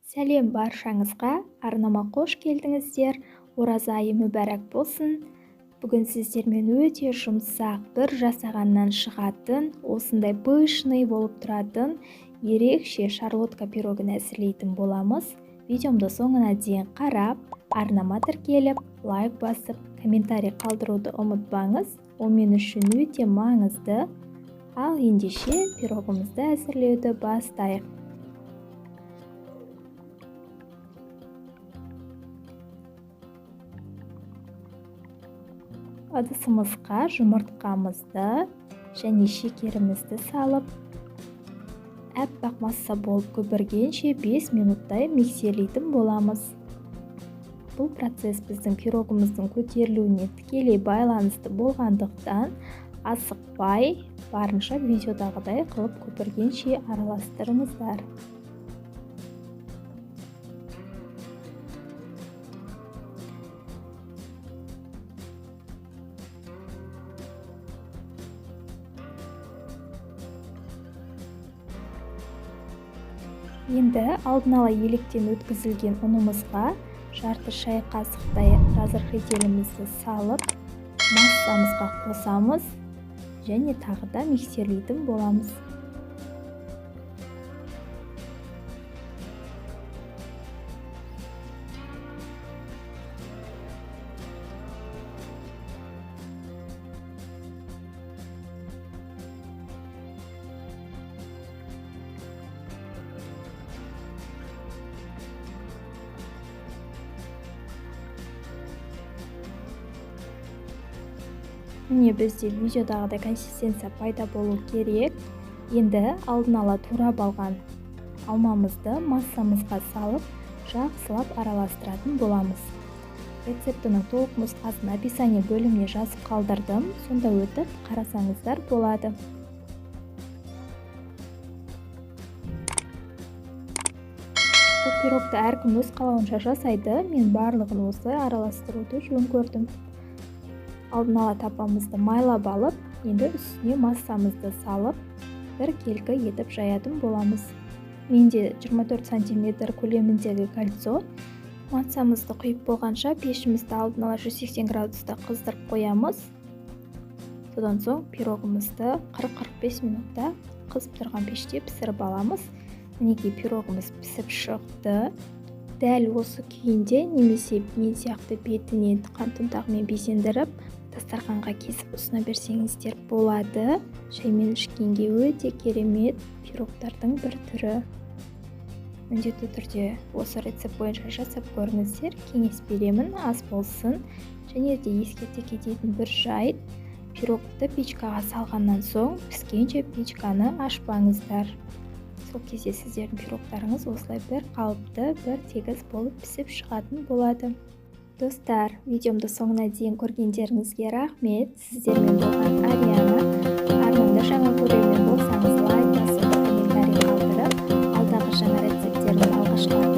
Сәлем баршаңызға, арнама қош келдіңіздер. Ораза айы мүбәрәк болсын. Бүгін сіздермен өте жұмсақ, бір жасағаннан шығатын, осындай пышный болып тұратын ерекше шарлотка пирогын әзірлейтін боламыз. Видеомды соңына дейін қарап, арнама тіркеліп, лайк басып, комментарий қалдыруды ұмытпаңыз. Ол мен үшін өте маңызды. Ал ендеше пирогымызды әзірлеуді бастайық. Ыдысымызға жұмыртқамызды және шекерімізді салып, әппақ масса болып көпіргенше 5 минуттай миксерлейтін боламыз. Бұл процесс біздің пирогымыздың көтерілуіне тікелей байланысты болғандықтан, асықпай, барынша видеодағыдай қылып көпіргенше араластырыңыздар. Енді алдын ала електен өткізілген ұнымызға жарты шай қасықтай разрыхлителімізді салып, массамызға қосамыз және тағы да миксерлейтін боламыз. Міне бізде видеодағыдай консистенция пайда болу керек. Енді алдын ала турап алған алмамызды массамызға салып, жақсылап араластыратын боламыз. Рецептінің толық нұсқасын описание бөліміне жазып қалдырдым. Сонда өтіп қарасаңыздар болады. Бұл пирогты әркім өз қалауынша жасайды. Мен барлығын осылай араластыруды жөн көрдім. Алдын ала тапамызды майлап алып, енді үстіне массамызды салып, бір келкі етіп жаятын боламыз. Менде 24 см көлеміндегі кольцо. Массамызды құйып болғанша пешімізді алдын ала 180 градуста қыздырып қоямыз. Содан соң пирогымызды 40-45 минутта қызып тұрған пеште пісіріп аламыз. Мінекей пирогымыз пісіп шықты. Дәл осы күйінде немесе мен сияқты бетінен қант ұнтағымен безендіріп, дастарханға кесіп ұсына берсеңіздер болады. Шаймен ішкенге өте керемет пирогтардың бір түрі. Міндетті түрде осы рецепт бойынша жасап көріңіздер. Кеңес беремін, аз болсын. Және де ескерте кететін бір жайт, пирогты печкаға салғаннан соң піскенше печканы ашпаңыздар. Сол кезде сіздердің пирогтарыңыз осылай бір қалыпты, бір тегіс болып пісіп шығатын болады. Достар, видеомды соңына дейін көргендеріңізге рахмет. Сіздермен болған Ариана. Арнамда жаңа көрермен болсаңыз лайк басып, комментарий қалдырып, алдағы жаңа рецепттердің алғашқы